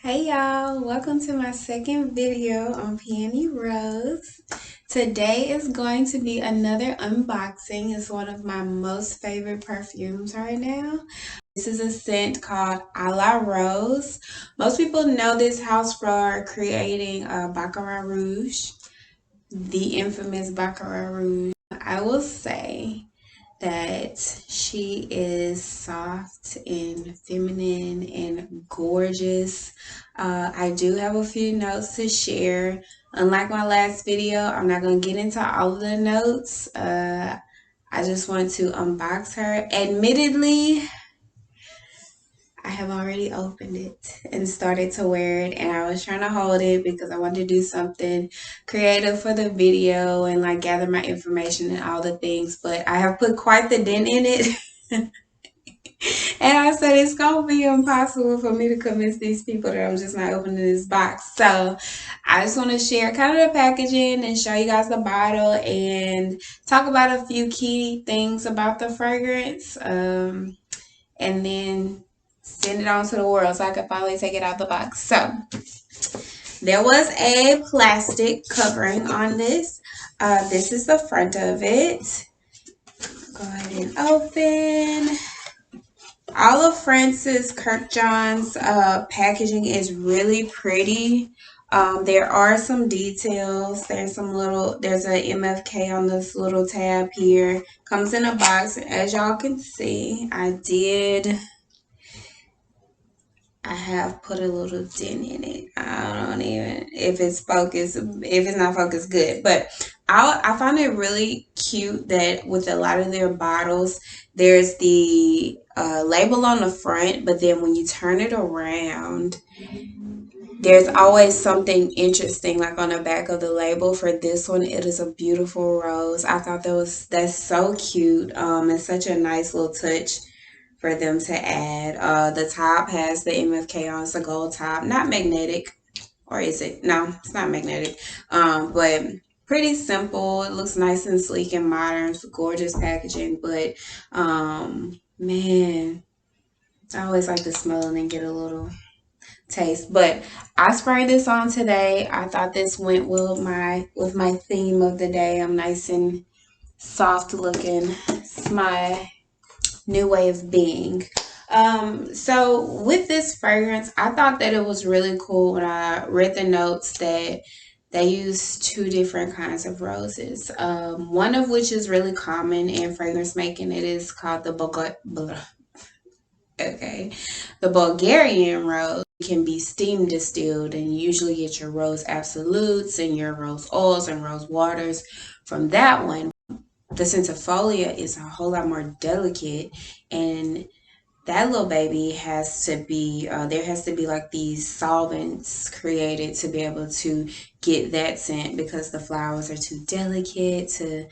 Hey y'all, welcome to my second video on Peony Rose. Today is going to be another unboxing. It's one of my most favorite perfumes right now. This is a scent called A La Rose. Most people know this house for creating Baccarat Rouge, the infamous Baccarat Rouge. I will say that she is soft and feminine and gorgeous. I do have a few notes to share. Unlike my last video, I'm not going to get into all of the notes. I just want to unbox her. Admittedly, I have already opened it and started to wear it, and I was trying to hold it because I wanted to do something creative for the video and like gather my information and all the things, but I have put quite the dent in it. And I said it's gonna be impossible for me to convince these people that I'm just not opening this box. So I just want to share kind of the packaging and show you guys the bottle and talk about a few key things about the fragrance. And then send it on to the world so I can finally take it out the box. So there was a plastic covering on this. This is the front of it. Go ahead and open. All of Francis Kurkdjian's packaging is really pretty. There are some details. There's a MFK on this little tab here. Comes in a box. As y'all can see, I have put a little dent in it. I don't even, if it's focused, if it's not focused, good. But I find it really cute that with a lot of their bottles, there's the label on the front, but then when you turn it around, there's always something interesting like on the back of the label. For this one, it is a beautiful rose. I thought that's so cute. It's such a nice little touch for them to add. The top has the MFK on. It's a gold top, not magnetic, or is it? No, it's not magnetic. But pretty simple. It looks nice and sleek and modern. It's gorgeous packaging, but man, I always like to smell and then get a little taste. But I sprayed this on today. I thought this went well with my theme of the day. I'm nice and soft looking. It's my new way of being. So with this fragrance, I thought that it was really cool when I read the notes that they use two different kinds of roses. One of which is really common in fragrance making. It is called the the Bulgarian rose. Can be steam distilled, and you usually get your rose absolutes and your rose oils and rose waters from that one. The centifolia is a whole lot more delicate, and that little baby has to be there has to be like these solvents created to be able to get that scent, because the flowers are too delicate to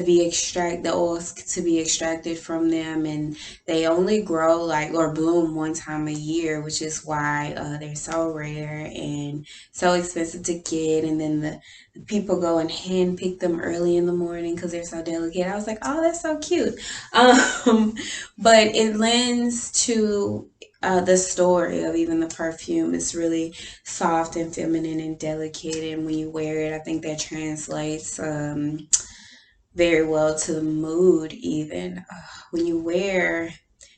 be the oils to be extracted from them, and they only grow like or bloom one time a year, which is why they're so rare and so expensive to get. And then the people go and hand pick them early in the morning because they're so delicate. I was like, oh, that's so cute. But it lends to the story of even the perfume. It's really soft and feminine and delicate, and when you wear it, I think that translates very well to the mood. Even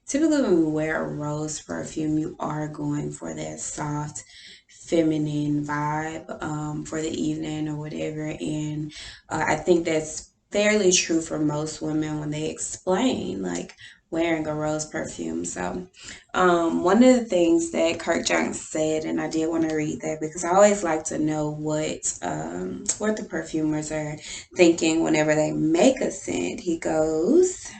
typically when you wear a rose perfume, you are going for that soft feminine vibe for the evening or whatever. And I think that's fairly true for most women when they explain like wearing a rose perfume. So one of the things that Kurkdjian said, and I did want to read that because I always like to know what the perfumers are thinking whenever they make a scent. He goes,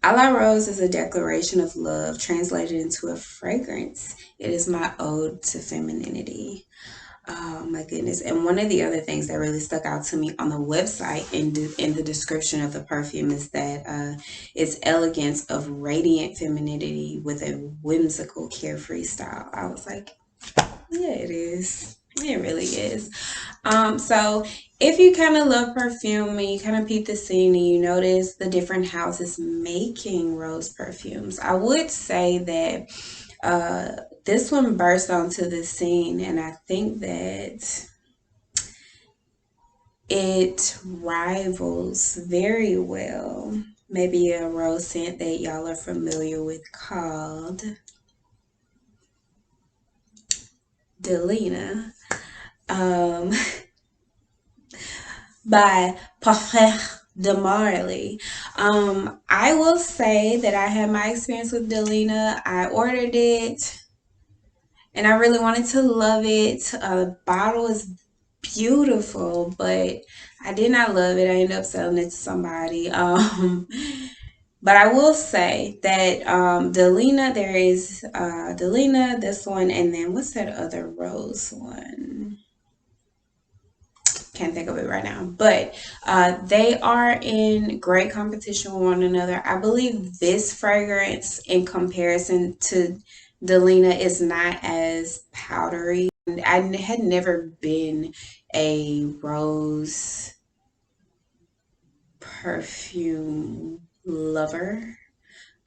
A La Rose is a declaration of love translated into a fragrance. It is my ode to femininity. Oh my goodness. And one of the other things that really stuck out to me on the website in the description of the perfume is that it's elegance of radiant femininity with a whimsical, carefree style. I was like, yeah, it is. It really is. So if you kind of love perfume and you kind of peep the scene and you notice the different houses making rose perfumes, I would say that this one burst onto the scene, and I think that it rivals very well maybe a rose scent that y'all are familiar with called Delina, um, by Parfait de Marley. I will say that I had my experience with Delina. I ordered it and I really wanted to love it. The bottle is beautiful, but I did not love it. I ended up selling it to somebody. But I will say that Delina, there is Delina, this one, and then what's that other rose one? Can't think of it right now, but they are in great competition with one another. I believe this fragrance, in comparison to Delina, is not as powdery. I had never been a rose perfume lover.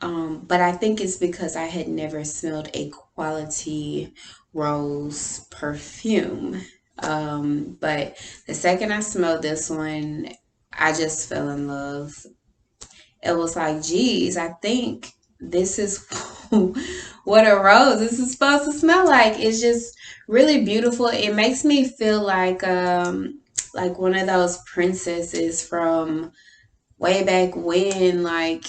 But I think it's because I had never smelled a quality rose perfume. But the second I smelled this one, I just fell in love. It was like, geez, I think this is what a rose is supposed to smell like. It's just really beautiful. It makes me feel like one of those princesses from way back when, like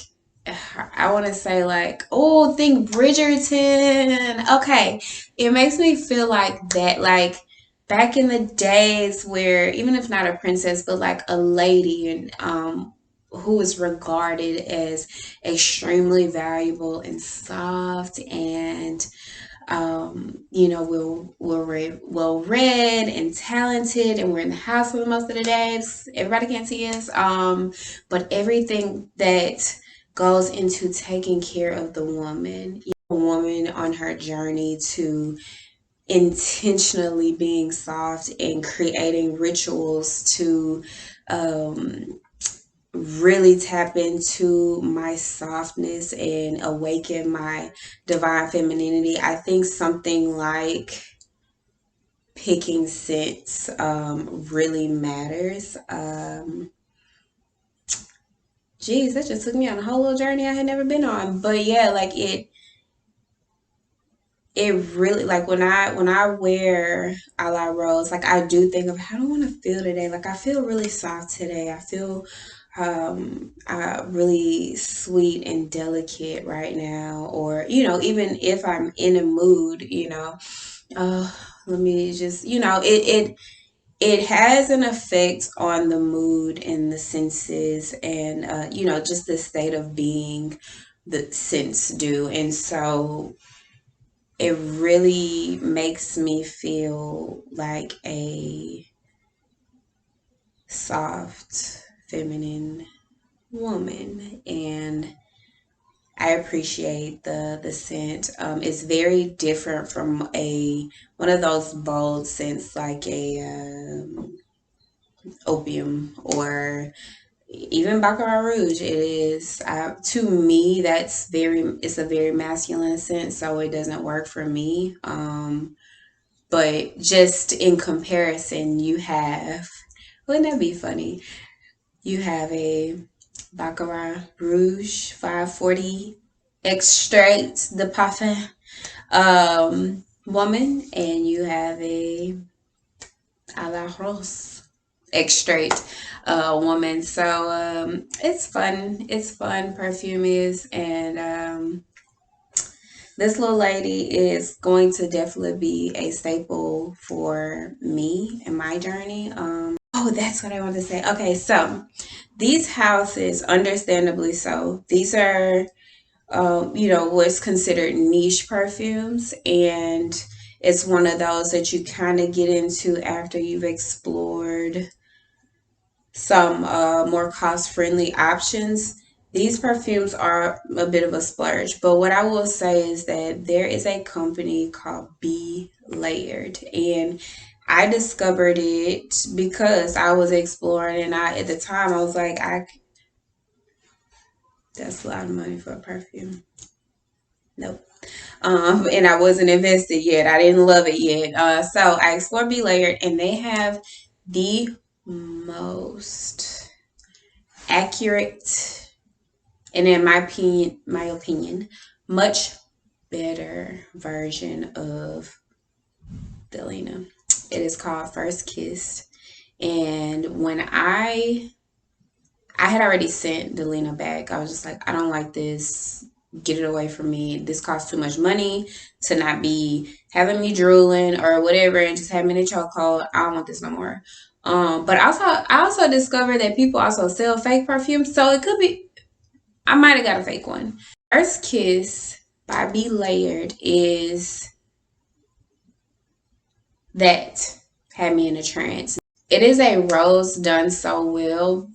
I want to say like, oh, think Bridgerton. Okay, it makes me feel like that, like back in the days where even if not a princess, but like a lady and who is regarded as extremely valuable and soft and well read and talented, and we're in the house for the most of the days. Everybody can't see us. But everything that goes into taking care of the woman, a woman on her journey to intentionally being soft and creating rituals to really tap into my softness and awaken my divine femininity. I think something like picking scents really matters. Geez, that just took me on a whole little journey I had never been on. But yeah, like it really, like when I wear a la rose, like I do think of how do I want to feel today. Like I feel really soft today. I feel really sweet and delicate right now. Or even if I'm in a mood, uh, let me just, it has an effect on the mood and the senses, and just the state of being the scents do. And so it really makes me feel like a soft, feminine woman, and I appreciate the scent. It's very different from a one of those bold scents like a opium or even Baccarat Rouge. It is to me it's a very masculine scent, so it doesn't work for me. But just in comparison, wouldn't that be funny? You have a Baccarat Rouge 540 extrait de parfum woman, and you have a la rose extrait woman. So it's fun. It's fun. Perfume is, and this little lady is going to definitely be a staple for me in my journey. Oh, that's what I wanted to say. Okay, so these houses, understandably so, these are, what's considered niche perfumes. And it's one of those that you kind of get into after you've explored some more cost-friendly options. These perfumes are a bit of a splurge, but what I will say is that there is a company called Be Layered, and I discovered it because I was exploring, and at the time I was like, that's a lot of money for a perfume. Nope. And I wasn't invested yet. I didn't love it yet. So I explored Be Layered, and they have the most accurate, and in my opinion, much better version of Delina. It is called First Kiss. And when I had already sent Delina back, I was just like, I don't like this. Get it away from me. This costs too much money to not be having me drooling or whatever and just having me in a chokehold. I don't want this no more. But I also discovered that people also sell fake perfumes, so it could be I might have got a fake one. First Kiss by Be Layered is that had me in a trance. It is a rose done so well,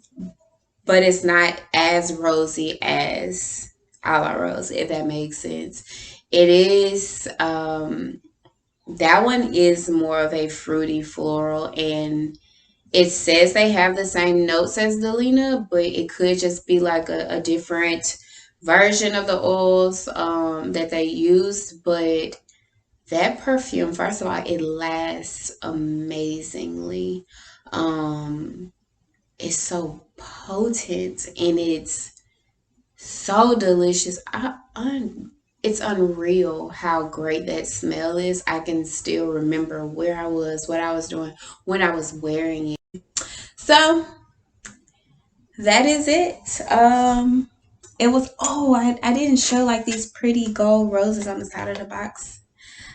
but it's not as rosy as a la rose, if that makes sense. It is that one is more of a fruity floral, and it says they have the same notes as Delina, but it could just be like a different version of the oils that they used. But that perfume, first of all, it lasts amazingly. It's so potent and it's so delicious. It's unreal how great that smell is. I can still remember where I was, what I was doing when I was wearing it. So that is it. It was, oh, I didn't show like these pretty gold roses on the side of the box.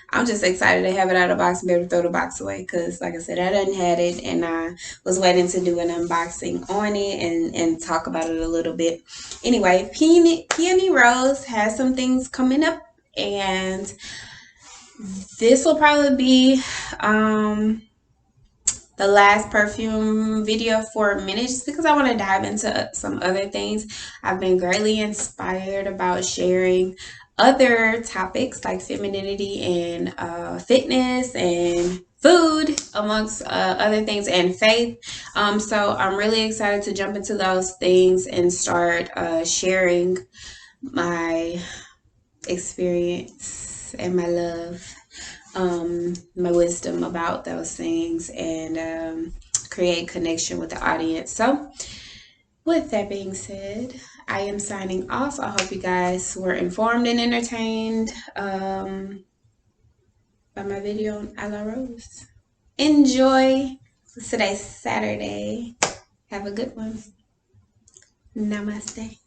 I'm just excited to have it out of the box and be able to throw the box away because, like I said, I done had it and I was waiting to do an unboxing on it and talk about it a little bit. Anyway, Peony Rose has some things coming up, and this will probably be the last perfume video for a minute just because I want to dive into some other things. I've been greatly inspired about sharing other topics like femininity and fitness and food, amongst other things, and faith. So I'm really excited to jump into those things and start sharing my experience and my love, my wisdom about those things, and create connection with the audience. So with that being said, I am signing off. I hope you guys were informed and entertained by my video on A La Rose. Enjoy today's Saturday. Have a good one. Namaste.